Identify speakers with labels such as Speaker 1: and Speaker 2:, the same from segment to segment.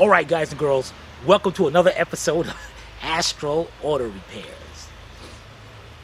Speaker 1: Alright guys and girls, welcome to another episode of Astro Auto Repairs.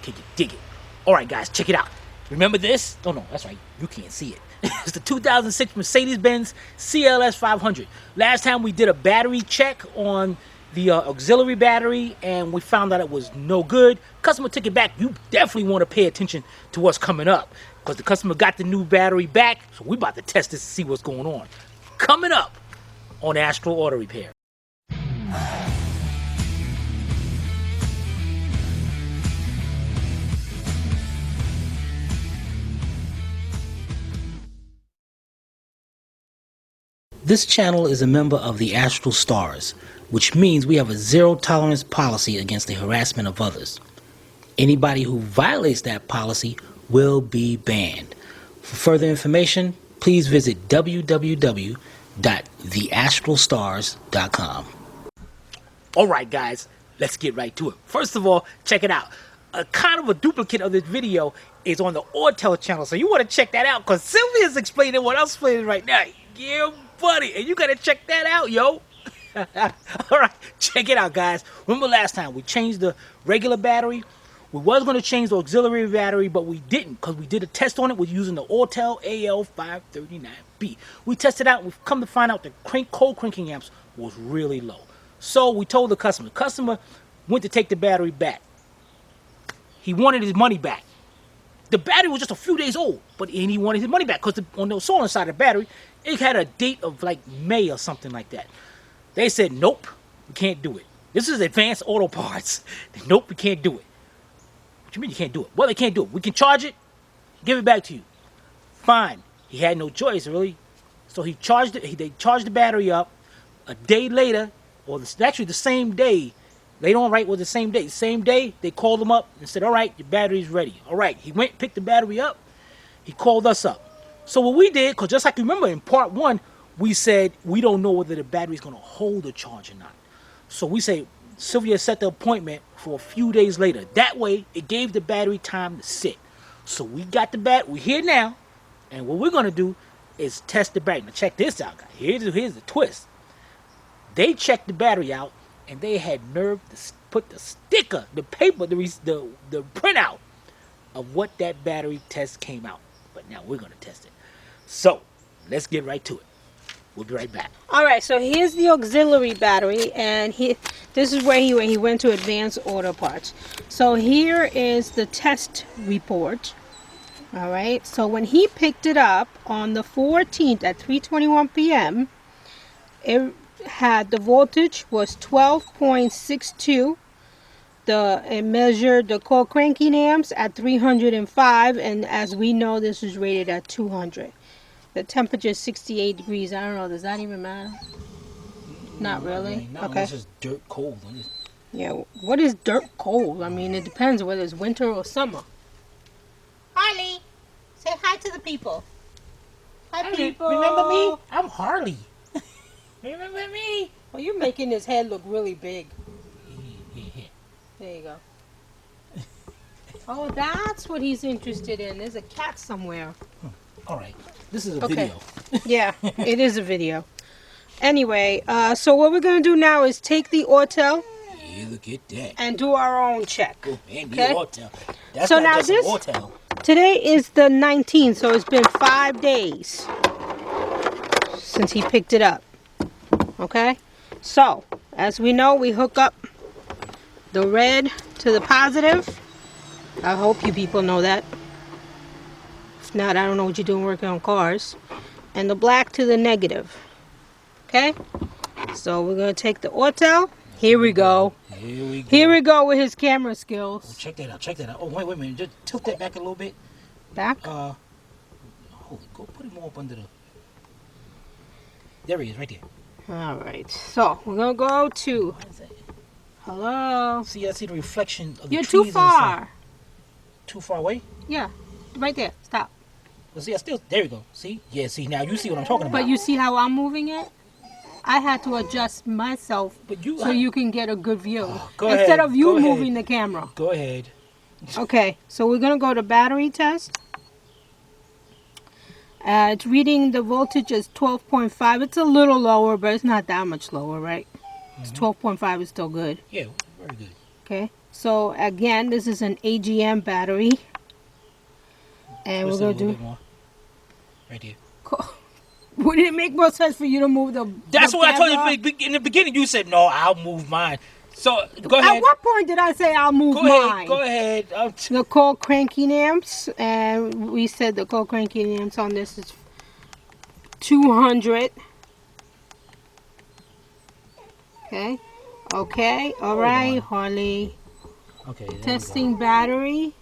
Speaker 1: Can you dig it? Alright guys, check it out. Remember this? Oh no, that's right, you can't see it. It's the 2006 Benz CLS500. Last time we did a battery check on the auxiliary battery and we found out it was no good. Customer took it back. You definitely want to pay attention to what's coming up because the customer got the new battery back, so we about to test this to see what's going on. Coming up on Astro Auto Repair. This channel is a member of the Astral Stars, which means we have a zero-tolerance policy against the harassment of others. Anybody who violates that policy will be banned. For further information, please visit www.theastralstars.com. Alright guys, let's get right to it. First of all, check it out. A kind of a duplicate of this video is on the Ortel channel, so you want to check that out because Sylvia's explaining what I'm explaining right now. Yeah, buddy, and you gotta check that out, yo. Alright, check it out, guys. Remember last time we changed the regular battery? We was going to change the auxiliary battery, but we didn't because we did a test on it with using the Ortel AL539B. We tested out and we've come to find out the cold cranking amps was really low. So we told the customer went to take the battery back. He wanted his money back. The battery was just a few days old, but he wanted his money back because on the solar side of the battery, it had a date of like May or something like that. They said, nope, we can't do it. This is Advanced Auto Parts. Nope, we can't do it. What you mean you can't do it? Well, they can't do it. We can charge it, give it back to you. Fine. He had no choice, really. So he charged it. They charged the battery up. A day later, or actually the same day, they don't write with the same day. Same day, they called him up and said, all right, your battery's ready. All right. He went, picked the battery up. He called us up. So what we did, because just like you remember in part one, we said we don't know whether the battery's going to hold a charge or not. So we say, Sylvia set the appointment for a few days later. That way, it gave the battery time to sit. So we got the battery. We're here now. And what we're going to do is test the battery. Now check this out, guys. Here's the twist. They checked the battery out, and they had nerve to put the sticker, the paper, the printout of what that battery test came out. But now we're going to test it. So, let's get right to it. We'll be right back.
Speaker 2: All right, so here's the auxiliary battery, and this is where he went to Advanced Auto Parts. So here is the test report. All right, so when he picked it up on the 14th at 3:21 p.m., it had the voltage was 12.62. It measured the cold cranking amps at 305, and as we know, this is rated at 200. The temperature is 68 degrees. I don't know. Does that even matter? Not really.
Speaker 1: No,
Speaker 2: okay.
Speaker 1: It's just dirt cold.
Speaker 2: Yeah. What is dirt cold? I mean, it depends whether it's winter or summer. Harley, say hi to the people. Hi, people.
Speaker 1: Remember me? I'm Harley. Remember me?
Speaker 2: Well, you're making his head look really big.
Speaker 1: Yeah.
Speaker 2: There you go. Oh, that's what he's interested in. There's a cat somewhere.
Speaker 1: All right. This is a video.
Speaker 2: Yeah, it is a video. Anyway, so what we're going to do now is take the Ortel.
Speaker 1: Yeah, look at that.
Speaker 2: And do our own check.
Speaker 1: Oh, man,
Speaker 2: okay?
Speaker 1: Ortel. That's
Speaker 2: so
Speaker 1: not
Speaker 2: now
Speaker 1: just an Ortel.
Speaker 2: Today is the 19th, so it's been 5 days since he picked it up. Okay? So, as we know, we hook up the red to the positive. I hope you people know that. If not, I don't know what you're doing working on cars. And the black to the negative. Okay? So we're going to take the Ortel. Here we go. Here we go with his camera skills.
Speaker 1: Oh, check that out. Oh, wait a minute. Just tilt that back a little bit.
Speaker 2: Back?
Speaker 1: Holy, go put him up under the... There he is, right there.
Speaker 2: Alright. So, we're going to go to... Hello?
Speaker 1: See, I see the reflection of the
Speaker 2: You're
Speaker 1: trees.
Speaker 2: too far.
Speaker 1: Too far away?
Speaker 2: Yeah. Right there. Stop.
Speaker 1: Well, see, there you go. See? Yeah, see, now you see what I'm talking about.
Speaker 2: But you see how I'm moving it? I had to adjust myself so you can get a good view. Instead of you moving the camera.
Speaker 1: Go ahead.
Speaker 2: Okay, so we're going to go to battery test. It's reading the voltage is 12.5. It's a little lower, but it's not that much lower, right? It's 12.5 is still good.
Speaker 1: Yeah, very good.
Speaker 2: Okay. So again, this is an AGM battery. And
Speaker 1: Twist
Speaker 2: we're
Speaker 1: it a
Speaker 2: going to
Speaker 1: little
Speaker 2: do...
Speaker 1: bit more. Right here.
Speaker 2: Would it make more sense for you to move the...
Speaker 1: That's
Speaker 2: the
Speaker 1: what I told
Speaker 2: camera?
Speaker 1: you in the beginning. You said, no, I'll move mine. So, go ahead.
Speaker 2: At what point did I say I'll move
Speaker 1: Go
Speaker 2: mine?
Speaker 1: ahead. Go ahead.
Speaker 2: The cold cranking amps, and we said the cold cranking amps on this is 200. Okay. Okay. All right, Harley.
Speaker 1: Okay.
Speaker 2: Testing battery.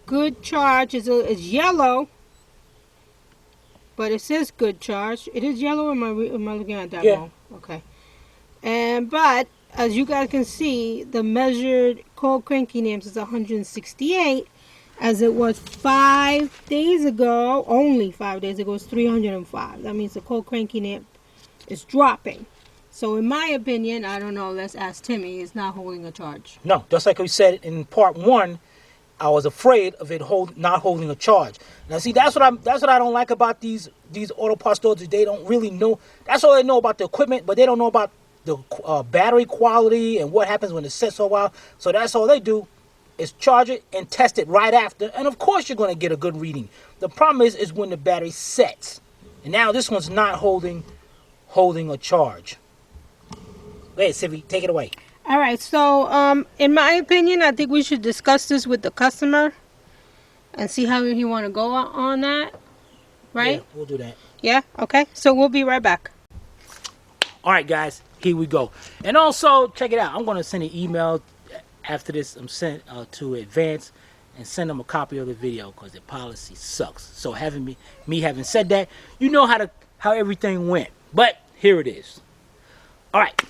Speaker 2: Good charge. It's yellow, but it says good charge. It is yellow. Or am I looking at that wrong? Okay. But as you guys can see, the measured cold cranking amps is 168, as it was 5 days ago. Only 5 days ago, it's 305. That means the cold cranking amp is dropping. So in my opinion, I don't know, let's ask Timmy, it's not holding a charge.
Speaker 1: No, just like we said in part 1, I was afraid of it not holding a charge. Now, see, that's what I don't like about these auto parts stores. They don't really know. That's all they know about the equipment, but they don't know about the battery quality and what happens when it sits for a while. So that's all they do is charge it and test it right after. And of course, you're going to get a good reading. The problem is when the battery sets. And now this one's not holding a charge. Go ahead, Sivy, take it away.
Speaker 2: All right, so in my opinion, I think we should discuss this with the customer and see how he want to go on that, right?
Speaker 1: Yeah, we'll do that.
Speaker 2: Yeah, okay. So we'll be right back.
Speaker 1: All right, guys, here we go. And also, check it out. I'm going to send an email after this. I'm sent to Advance and send them a copy of the video because the policy sucks. So having me having said that, you know how everything went. But here it is. All right,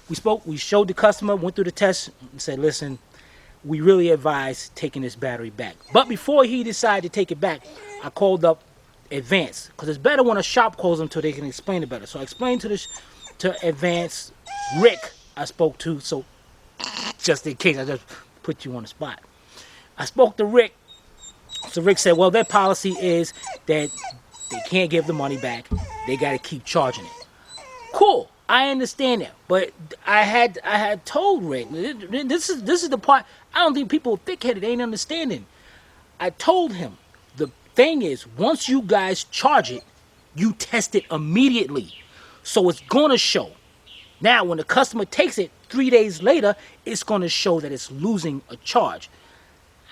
Speaker 1: we showed the customer, went through the test, and said, listen, we really advise taking this battery back. But before he decided to take it back, I called up Advance, because it's better when a shop calls them until they can explain it better. So I explained to Advance, Rick, I spoke to, so just in case I just put you on the spot. I spoke to Rick, so Rick said, well, their policy is that they can't give the money back. They got to keep charging it. Cool. I understand that, but I had told Rick, this is the part I don't think people thick-headed ain't understanding. I told him the thing is, once you guys charge it, you test it immediately, so it's gonna show. Now, when the customer takes it 3 days later, it's gonna show that it's losing a charge.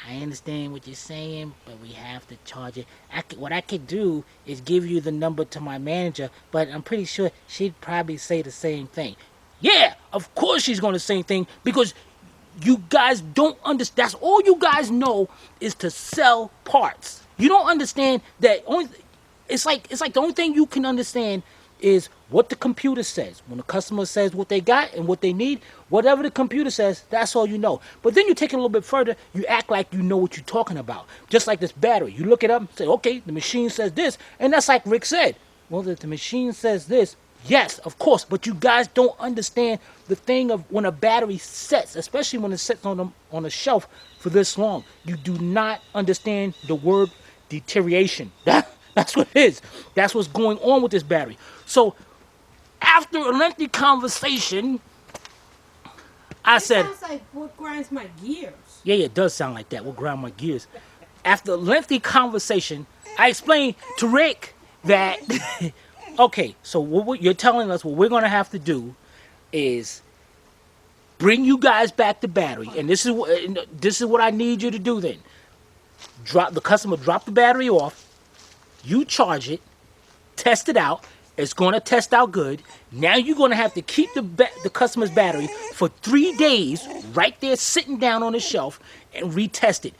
Speaker 1: I understand what you're saying, but we have to charge it. What I could do is give you the number to my manager, but I'm pretty sure she'd probably say the same thing. Yeah, of course she's going to say the same thing, because you guys don't understand. That's all you guys know is to sell parts. You don't understand that it's like the only thing you can understand is what the computer says. When the customer says what they got and what they need, whatever the computer says, that's all you know. But then you take it a little bit further, you act like you know what you're talking about. Just like this battery. You look it up and say, okay, the machine says this. And that's like Rick said. Well, if the machine says this, yes, of course. But you guys don't understand the thing of when a battery sets, especially when it sits on a shelf for this long. You do not understand the word deterioration. That's what it is. That's what's going on with this battery. So, after a lengthy conversation, I said...
Speaker 2: It sounds like what grinds my gears.
Speaker 1: Yeah, it does sound like that. What grind my gears. After a lengthy conversation, I explained to Rick that... okay, so what you're telling us, what we're going to have to do is bring you guys back the battery. And this is what I need you to do then. Drop the battery off. You charge it, test it out. It's going to test out good. Now you're going to have to keep the customer's battery for 3 days right there sitting down on the shelf and retest it.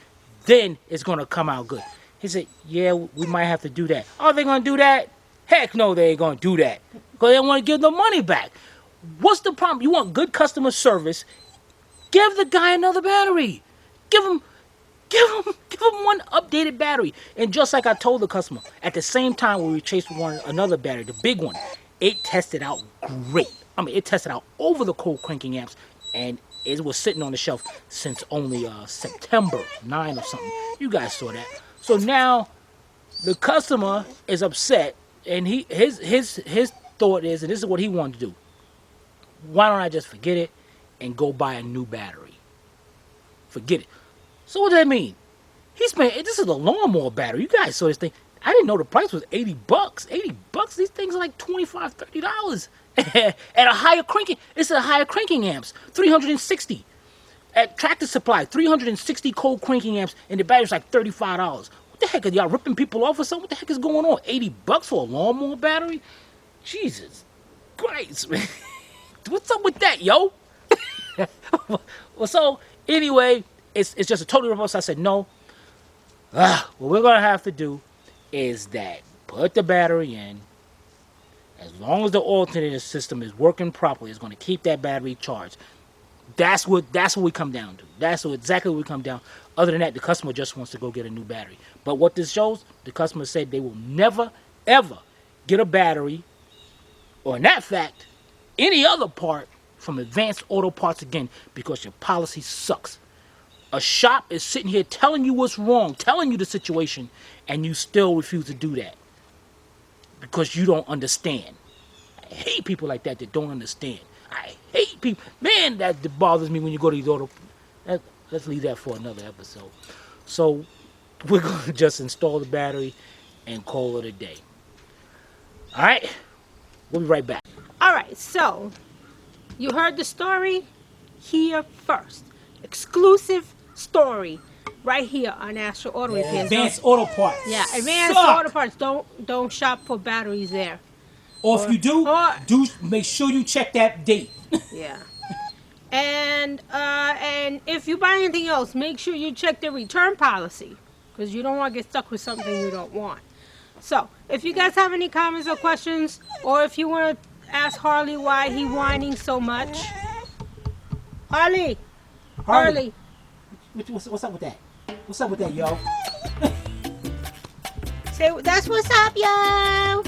Speaker 1: Then it's going to come out good. He said, yeah, we might have to do that. Are they going to do that? Heck no, they ain't going to do that. Because they want to give the money back. What's the problem? You want good customer service? Give the guy another battery. Give him one updated battery. And just like I told the customer, at the same time we replaced another battery, the big one, it tested out great. I mean, it tested out over the cold cranking amps, and it was sitting on the shelf since only September 9 or something. You guys saw that. So now The customer is upset, and his thought is, and this is what he wanted to do. Why don't I just forget it and go buy a new battery? Forget it. So what does that mean? He spent. This is a lawnmower battery. You guys saw this thing. I didn't know the price was $80. $80. These things are like $25, $30. At a higher cranking. It's a higher cranking amps. 360. At Tractor Supply, 360 cold cranking amps, and the battery's like $35. What the heck are y'all ripping people off or something? What the heck is going on? $80 for a lawnmower battery? Jesus Christ, man. What's up with that, yo? Well, so anyway, it's just a total reverse. I said no. What we're gonna have to do is that put the battery in. As long as the alternator system is working properly, it's gonna keep that battery charged. That's what we come down to. That's exactly what we come down. Other than that, the customer just wants to go get a new battery. But what this shows, the customer said they will never ever get a battery, or in that fact, any other part from Advanced Auto Parts again, because your policy sucks. A shop is sitting here telling you what's wrong, telling you the situation, and you still refuse to do that because you don't understand. I hate people like that don't understand. I hate people. Man, that bothers me when you go to these auto. Let's leave that for another episode. So we're going to just install the battery and call it a day. All right? We'll be right back.
Speaker 2: All right, so you heard the story here first. Exclusive story right here on Astro Auto Repairs.
Speaker 1: Advanced Auto Parts.
Speaker 2: Yeah, Advanced Auto Parts. Don't shop for batteries there.
Speaker 1: Or if you do make sure you check that date.
Speaker 2: Yeah. And if you buy anything else, make sure you check the return policy, because you don't want to get stuck with something you don't want. So, if you guys have any comments or questions, or if you want to ask Harley why he whining so much. Harley.
Speaker 1: What's up with that? What's up with that, yo?
Speaker 2: Say, that's what's up, yo.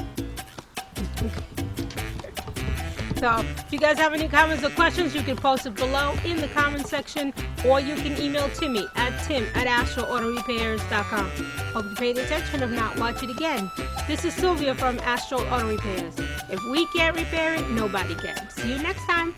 Speaker 2: So, if you guys have any comments or questions, you can post it below in the comment section, or you can email Timmy at tim@astroautorepairs.com. Hope you paid attention. If not, watch it again. This is Sylvia from Astro Auto Repairs. If we can't repair it, nobody can. See you next time.